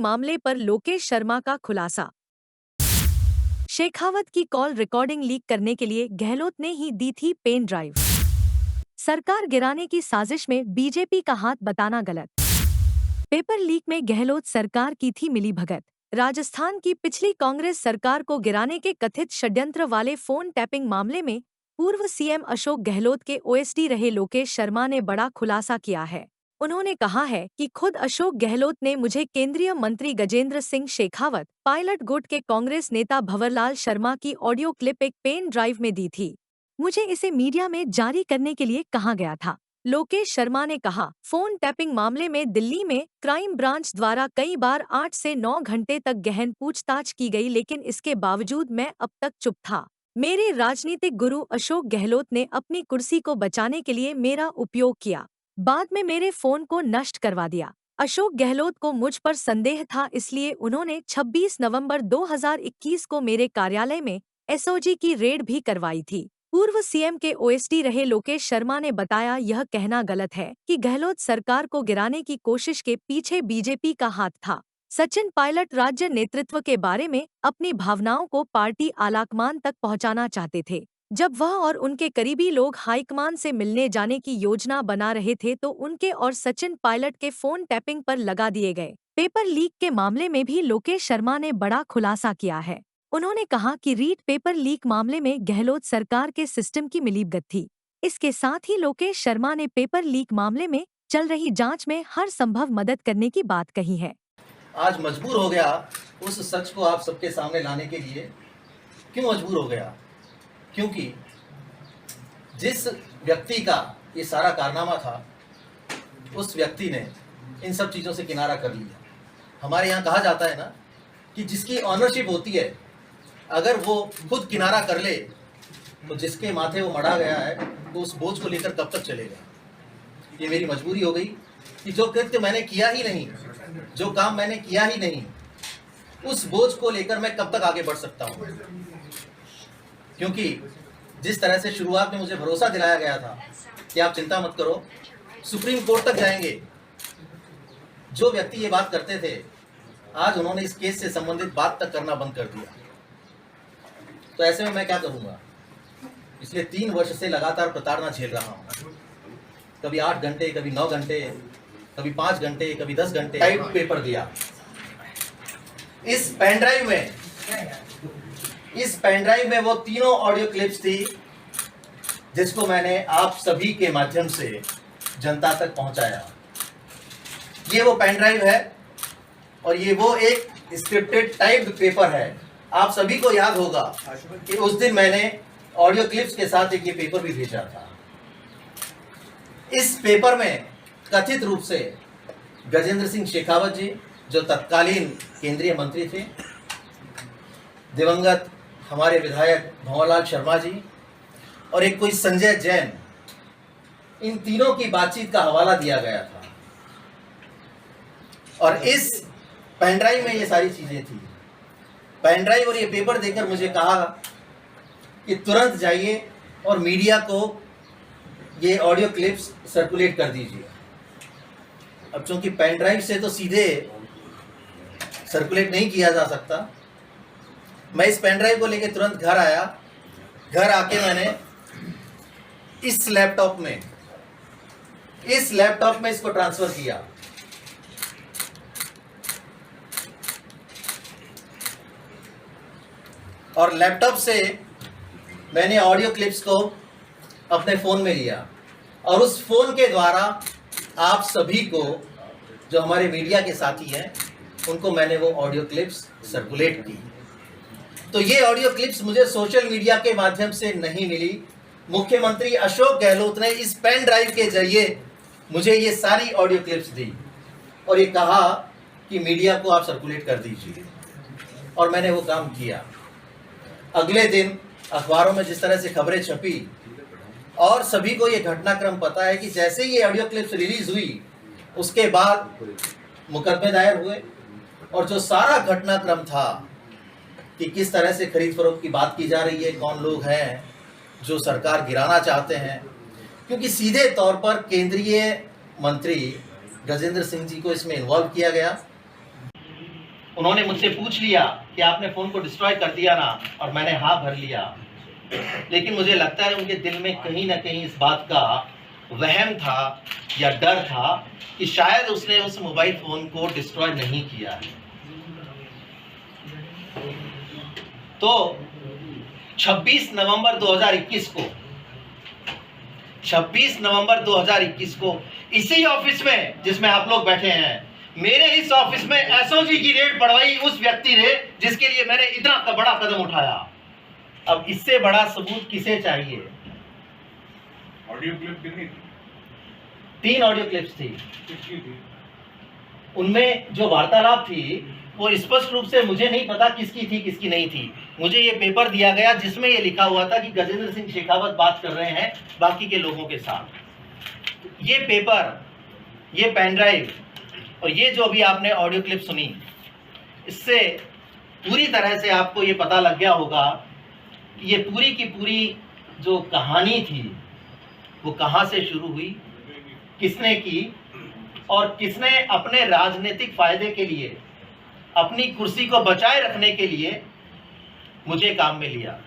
मामले पर लोकेश शर्मा का खुलासा। शेखावत की कॉल रिकॉर्डिंग लीक करने के लिए गहलोत ने ही दी थी पेन ड्राइव। सरकार गिराने की साजिश में बीजेपी का हाथ बताना गलत। पेपर लीक में गहलोत सरकार की थी मिलीभगत। राजस्थान की पिछली कांग्रेस सरकार को गिराने के कथित षड्यंत्र वाले फोन टैपिंग मामले में पूर्व सीएम अशोक गहलोत के ओएसडी रहे लोकेश शर्मा ने बड़ा खुलासा किया है। उन्होंने कहा है कि खुद अशोक गहलोत ने मुझे केंद्रीय मंत्री गजेंद्र सिंह शेखावत, पायलट गुट के कांग्रेस नेता भंवरलाल शर्मा की ऑडियो क्लिप एक पेन ड्राइव में दी थी। मुझे इसे मीडिया में जारी करने के लिए कहा गया था। लोकेश शर्मा ने कहा, फोन टैपिंग मामले में दिल्ली में क्राइम ब्रांच द्वारा कई बार 8 से 9 घंटे तक गहन पूछताछ की गई, लेकिन इसके बावजूद मैं अब तक चुप था। मेरे राजनीतिक गुरु अशोक गहलोत ने अपनी कुर्सी को बचाने के लिए मेरा उपयोग किया। बाद में मेरे फोन को नष्ट करवा दिया। अशोक गहलोत को मुझ पर संदेह था, इसलिए उन्होंने 26 नवंबर 2021 को मेरे कार्यालय में एसओजी की रेड भी करवाई थी। पूर्व सीएम के ओएसडी रहे लोकेश शर्मा ने बताया, यह कहना गलत है कि गहलोत सरकार को गिराने की कोशिश के पीछे बीजेपी का हाथ था। सचिन पायलट राज्य नेतृत्व के बारे में अपनी भावनाओं को पार्टी आलाकमान तक पहुंचाना चाहते थे। जब वह और उनके करीबी लोग हाईकमान से मिलने जाने की योजना बना रहे थे तो उनके और सचिन पायलट के फोन टैपिंग पर लगा दिए गए। पेपर लीक के मामले में भी लोकेश शर्मा ने बड़ा खुलासा किया है। उन्होंने कहा कि रीट पेपर लीक मामले में गहलोत सरकार के सिस्टम की मिलीभगत थी। इसके साथ ही लोकेश शर्मा ने पेपर लीक मामले में चल रही जांच में हर संभव मदद करने की बात कही है। आज मजबूर हो गया उस सच को आप सबके सामने लाने के लिए। क्यों मजबूर हो गया? क्योंकि जिस व्यक्ति का ये सारा कारनामा था, उस व्यक्ति ने इन सब चीज़ों से किनारा कर लिया। हमारे यहाँ कहा जाता है ना कि जिसकी ऑनरशिप होती है, अगर वो खुद किनारा कर ले तो जिसके माथे वो मढ़ा गया है वो उस बोझ को लेकर कब तक चलेगा। ये मेरी मजबूरी हो गई कि जो कृत्य मैंने किया ही नहीं, जो काम मैंने किया ही नहीं, उस बोझ को लेकर मैं कब तक आगे बढ़ सकता हूँ। क्योंकि जिस तरह से शुरुआत में मुझे भरोसा दिलाया गया था कि आप चिंता मत करो, सुप्रीम कोर्ट तक जाएंगे, जो व्यक्ति ये बात करते थे आज उन्होंने इस केस से संबंधित बात तक करना बंद कर दिया। तो ऐसे में मैं क्या करूँगा? पिछले 3 वर्ष से लगातार प्रताड़ना झेल रहा हूँ। कभी 8 घंटे, कभी 9 घंटे, कभी 5 घंटे, कभी 10 घंटे टाइप पेपर दिया। इस पेन ड्राइव में वो तीनों ऑडियो क्लिप्स थी जिसको मैंने आप सभी के माध्यम से जनता तक पहुंचाया। ये वो पेन ड्राइव है और ये वो एक स्क्रिप्टेड टाइप्ड पेपर है। आप सभी को याद होगा कि उस दिन मैंने ऑडियो क्लिप्स के साथ एक ये पेपर भी भेजा था। इस पेपर में कथित रूप से गजेंद्र सिंह शेखावत जी, जो तत्कालीन केंद्रीय मंत्री थे, दिवंगत हमारे विधायक भंवरलाल शर्मा जी और एक कोई संजय जैन, इन तीनों की बातचीत का हवाला दिया गया था। और इस पेन ड्राइव में ये सारी चीजें थी। पेन ड्राइव और ये पेपर देकर मुझे कहा कि तुरंत जाइए और मीडिया को ये ऑडियो क्लिप्स सर्कुलेट कर दीजिए। अब चूंकि पेन ड्राइव से तो सीधे सर्कुलेट नहीं किया जा सकता, मैं इस पेन ड्राइव को लेकर तुरंत घर आया। घर आके मैंने इस लैपटॉप में इसको ट्रांसफर किया। और लैपटॉप से मैंने ऑडियो क्लिप्स को अपने फ़ोन में लिया और उस फ़ोन के द्वारा आप सभी को, जो हमारे मीडिया के साथी हैं, उनको मैंने वो ऑडियो क्लिप्स सर्कुलेट की। तो ये ऑडियो क्लिप्स मुझे सोशल मीडिया के माध्यम से नहीं मिली। मुख्यमंत्री अशोक गहलोत ने इस पेन ड्राइव के जरिए मुझे ये सारी ऑडियो क्लिप्स दी और ये कहा कि मीडिया को आप सर्कुलेट कर दीजिए, और मैंने वो काम किया। अगले दिन अखबारों में जिस तरह से खबरें छपी और सभी को ये घटनाक्रम पता है कि जैसे ये ऑडियो क्लिप्स रिलीज हुई उसके बाद मुकदमे दायर हुए और जो सारा घटनाक्रम था कि किस तरह से खरीद फरोख्त की बात की जा रही है, कौन लोग हैं जो सरकार गिराना चाहते हैं, क्योंकि सीधे तौर पर केंद्रीय मंत्री गजेंद्र सिंह जी को इसमें इन्वॉल्व किया गया। उन्होंने मुझसे पूछ लिया कि आपने फ़ोन को डिस्ट्रॉय कर दिया ना, और मैंने हाँ भर लिया। लेकिन मुझे लगता है उनके दिल में कहीं ना कहीं इस बात का वहम था या डर था कि शायद उसने उस मोबाइल फ़ोन को डिस्ट्रॉय नहीं किया है। तो 26 नवंबर 2021 को इसी ऑफिस में जिसमें आप लोग बैठे हैं, मेरे इस ऑफिस में एसओजी की रेड पड़वाई उस व्यक्ति ने जिसके लिए मैंने इतना बड़ा कदम उठाया। अब इससे बड़ा सबूत किसे चाहिए? ऑडियो क्लिप कितनी थी? 3 ऑडियो क्लिप्स थी। किसकी थी? उनमें जो वार्तालाप थी वो स्पष्ट रूप से मुझे नहीं पता किसकी थी किसकी नहीं थी। मुझे ये पेपर दिया गया जिसमें ये लिखा हुआ था कि गजेंद्र सिंह शेखावत बात कर रहे हैं बाकी के लोगों के साथ। ये पेपर, ये पेन ड्राइव और ये जो अभी आपने ऑडियो क्लिप सुनी, इससे पूरी तरह से आपको ये पता लग गया होगा कि ये पूरी की पूरी जो कहानी थी वो कहाँ से शुरू हुई, किसने की, और किसने अपने राजनीतिक फायदे के लिए, अपनी कुर्सी को बचाए रखने के लिए मुझे काम में लिया।